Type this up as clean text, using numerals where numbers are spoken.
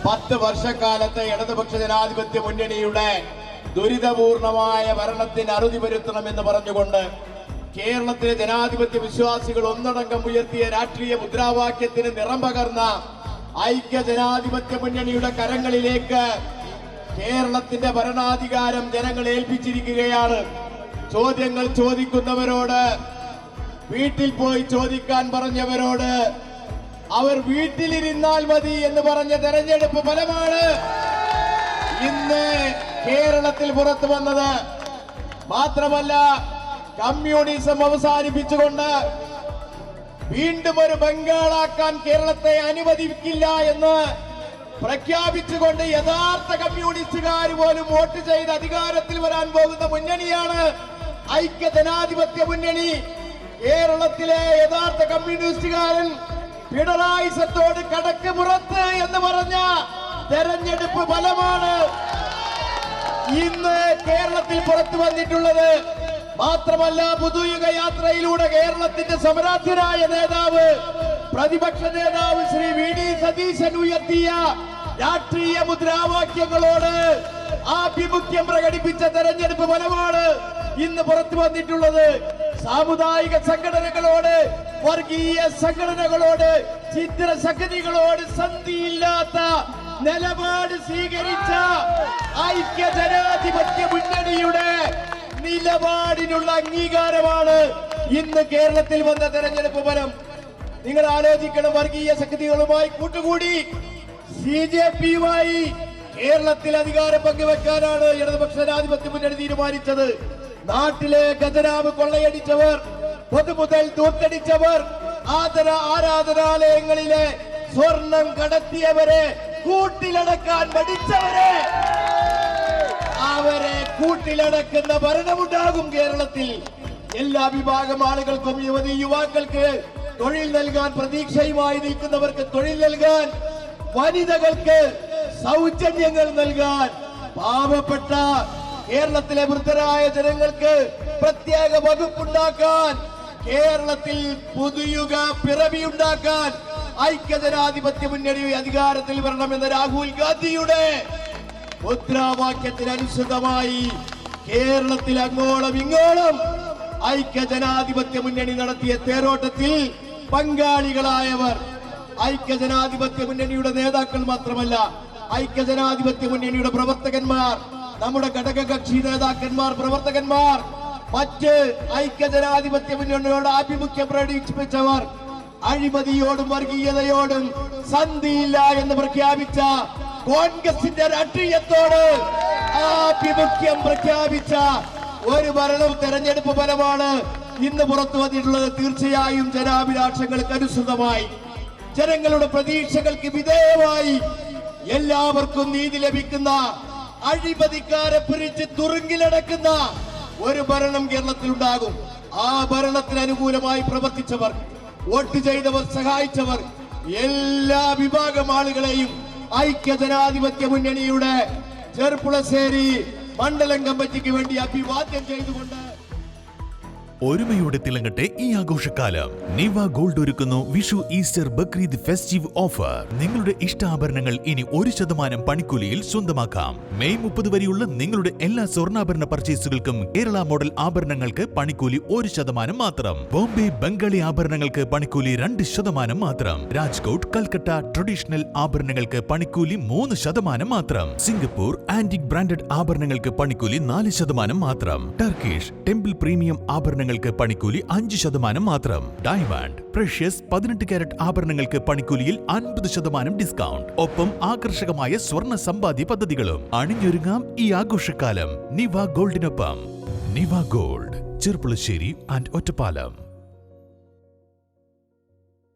10 വർഷക്കാലത്തെ ഇടതുപക്ഷ ജനാധിപത്യ മുന്നണിയുടെ ദുരിതപൂർണമായ ഭരണത്തിന് അറുതി വരുത്തണമെന്ന് പറഞ്ഞുകൊണ്ട് കേരളത്തിലെ ജനാധിപത്യ വിശ്വാസികൾ ഒന്നടങ്കം ഉയർത്തിയ രാഷ്ട്രീയ മുദ്രാവാക്യത്തിന് നിറം പകർന്ന ഐക്യ ജനാധിപത്യ മുന്നണിയുടെ കരങ്ങളിലേക്ക് കേരളത്തിന്റെ ഭരണാധികാരം ജനങ്ങൾ ഏൽപ്പിച്ചിരിക്കുകയാണ്. ചോദ്യങ്ങൾ ചോദിക്കുന്നവരോട്, വീട്ടിൽ പോയി ചോദിക്കാൻ പറഞ്ഞവരോട് അവർ വീട്ടിലിരുന്നാൽ മതി എന്ന് പറഞ്ഞ തെരഞ്ഞെടുപ്പ് ഫലമാണ് ഇന്ന് കേരളത്തിൽ പുറത്തു വന്നത്. മാത്രമല്ല, കമ്മ്യൂണിസം അവസാനിപ്പിച്ചുകൊണ്ട് വീണ്ടും ഒരു ബംഗാളാക്കാൻ കേരളത്തെ അനുവദിക്കില്ല എന്ന് പ്രഖ്യാപിച്ചുകൊണ്ട് യഥാർത്ഥ കമ്മ്യൂണിസ്റ്റുകാർ പോലും വോട്ട് ചെയ്ത് അധികാരത്തിൽ വരാൻ പോകുന്ന മുന്നണിയാണ് ഐക്യ ജനാധിപത്യ മുന്നണി. കേരളത്തിലെ യഥാർത്ഥ കമ്മ്യൂണിസ്റ്റുകാരൻ പിണറായി സത്തോട് കടക്ക് പുറത്ത് എന്ന് പറഞ്ഞ തെരഞ്ഞെടുപ്പ് ഫലമാണ് ഇന്ന് കേരളത്തിൽ പുറത്തു വന്നിട്ടുള്ളത്. മാത്രമല്ല, പുതുയുഗ യാത്രയിലൂടെ കേരളത്തിന്റെ സമരാധ്യനായ നേതാവ്, പ്രതിപക്ഷ നേതാവ് ശ്രീ വി ഡി സതീശൻ ഉയർത്തിയ രാഷ്ട്രീയ മുദ്രാവാക്യങ്ങളോട് ആഭിമുഖ്യം പ്രകടിപ്പിച്ച തെരഞ്ഞെടുപ്പ് ഫലമാണ് ഇന്ന് പുറത്തു വന്നിട്ടുള്ളത്. സാമുദായിക സംഘടനകളോട്, വർഗീയ സംഘടനകളോട്, ചിത്രശക്തികളോട് സന്ധിയില്ലാത്ത നിലപാട് സ്വീകരിച്ച ഐക്യ ജനാധിപത്യ മുന്നണിയുടെ നിലപാടിനുള്ള അംഗീകാരമാണ് ഇന്ന് കേരളത്തിൽ വന്ന തെരഞ്ഞെടുപ്പ് ഫലം. നിങ്ങൾ ആലോചിക്കണം, വർഗീയ ശക്തികളുമായി കൂട്ടുകൂടി CJPയുമായി കേരളത്തിൽ അധികാരം പങ്കുവെക്കാനാണ് ഇടതുപക്ഷ ജനാധിപത്യ മുന്നണി തീരുമാനിച്ചത്. നാട്ടിലെ ഖജനാവ് കൊള്ളയടിച്ചവർ, പൊതുമുതൽ ദൂർത്തടിച്ചവർ, ആരാധനാലയങ്ങളിലെ സ്വർണം കടത്തിയവരെ, കൂട്ടിലടക്കാൻ മടിച്ചവരെ, അവരെ കൂട്ടിലടക്കുന്ന ഭരണമുണ്ടാകും കേരളത്തിൽ. എല്ലാ വിഭാഗം ആളുകൾക്കും, യുവാക്കൾക്ക് തൊഴിൽ നൽകാൻ, പ്രതീക്ഷയുമായി നിൽക്കുന്നവർക്ക് തൊഴിൽ നൽകാൻ, വനിതകൾക്ക് സൗജന്യങ്ങൾ നൽകാൻ, പാവപ്പെട്ട കേരളത്തിലെ വൃദ്ധരായ ജനങ്ങൾക്ക് പ്രത്യേക വകുപ്പുണ്ടാക്കാൻ, കേരളത്തിൽ പുതുയുഗ പിറവിയുണ്ടാക്കാൻ ഐക്യ ജനാധിപത്യ മുന്നണി അധികാരത്തിൽ വരണമെന്ന രാഹുൽ ഗാന്ധിയുടെ മുദ്രാവാക്യത്തിനനുസൃതമായി കേരളത്തിൽ അങ്ങോളം ഇങ്ങോളം ഐക്യ ജനാധിപത്യ മുന്നണി നടത്തിയ തേരോട്ടത്തിൽ പങ്കാളികളായവർ ഐക്യ ജനാധിപത്യ മുന്നണിയുടെ നേതാക്കൾ മാത്രമല്ല, ഐക്യ ജനാധിപത്യ മുന്നണിയുടെ പ്രവർത്തകന്മാർ, നമ്മുടെ ഘടകകക്ഷി നേതാക്കന്മാർ, പ്രവർത്തകന്മാർ, മറ്റ് ഐക്യ ജനാധിപത്യ മുന്നണിയോട് ആഭിമുഖ്യം പ്രകടിപ്പിച്ചവർ, അഴിമതിയോടും വർഗീയതയോടും സന്ധിയില്ല എന്ന് പ്രഖ്യാപിച്ച കോൺഗ്രസിന്റെ രാഷ്ട്രീയത്തോട് ആഭിമുഖ്യം പ്രഖ്യാപിച്ച ഒരു ഭരണം, തെരഞ്ഞെടുപ്പ് ഫലമാണ് ഇന്ന് പുറത്തു വന്നിട്ടുള്ളത്. തീർച്ചയായും ജനാഭിലാഷങ്ങൾക്ക് അനുസൃതമായി, ജനങ്ങളുടെ പ്രതീക്ഷകൾക്ക് വിധേയമായി എല്ലാവർക്കും നീതി ലഭിക്കുന്ന, അഴിമതിക്കാരെ പിരിച്ച് തുറുങ്കിലടക്കുന്ന ഒരു ഭരണം കേരളത്തിൽ ഉണ്ടാകും. ആ ഭരണത്തിന് അനുകൂലമായി പ്രവർത്തിച്ചവർ, വോട്ട് ചെയ്തവർ, സഹായിച്ചവർ, എല്ലാ വിഭാഗം ആളുകളെയും ഐക്യ ജനാധിപത്യ മുന്നണിയുടെ ചെർപ്പുളശ്ശേരി മണ്ഡലം കമ്മിറ്റിക്ക് വേണ്ടി അഭിവാദ്യം ചെയ്തുകൊണ്ട് ഒരുമയോടെ തിളങ്ങട്ടെ ഈ ആഘോഷക്കാലം. നിവ ഗോൾഡ് ഒരുക്കുന്നു Vishu, Easter, Bakrid festive offer. നിങ്ങളുടെ ഇഷ്ടാഭരണങ്ങൾ ഇനി 1% പണിക്കൂലിയിൽ സ്വന്തമാക്കാം. മെയ് 30 വരെയുള്ള നിങ്ങളുടെ എല്ലാ സ്വർണ്ണാഭരണ പർച്ചേസുകൾക്കും കേരള മോഡൽ ആഭരണങ്ങൾക്ക് പണിക്കൂലി 1% മാത്രം. ബോംബെ ബംഗാളി ആഭരണങ്ങൾക്ക് പണിക്കൂലി 2% മാത്രം. രാജ്കോട്ട്, കൽക്കട്ട ട്രഡീഷണൽ ആഭരണങ്ങൾക്ക് പണിക്കൂലി 3% മാത്രം. സിംഗപ്പൂർ ആന്റിക് ബ്രാൻഡഡ് ആഭരണങ്ങൾക്ക് പണിക്കൂലി 4% മാത്രം. ടർക്കിഷ് ടെമ്പിൾ പ്രീമിയം ആഭരണങ്ങൾ പണിക്കൂലി 5% മാത്രം. ഡയമണ്ട്, പ്രഷ്യസ് 18 കാരറ്റ് ആഭരണങ്ങൾക്ക് പണിക്കൂലിയിൽ 50% ഡിസ്കൗണ്ട്. ഒപ്പം ആകർഷകമായ സ്വർണ്ണ സമ്പാദ്യ പദ്ധതികളും. അണിഞ്ഞൊരുങ്ങാം ഈ ആഘോഷക്കാലം നിവ ഗോൾഡിനൊപ്പം. നിവ ഗോൾഡ്, ചെർപ്പുളശ്ശേരി ആൻഡ് ഒറ്റപ്പാലം.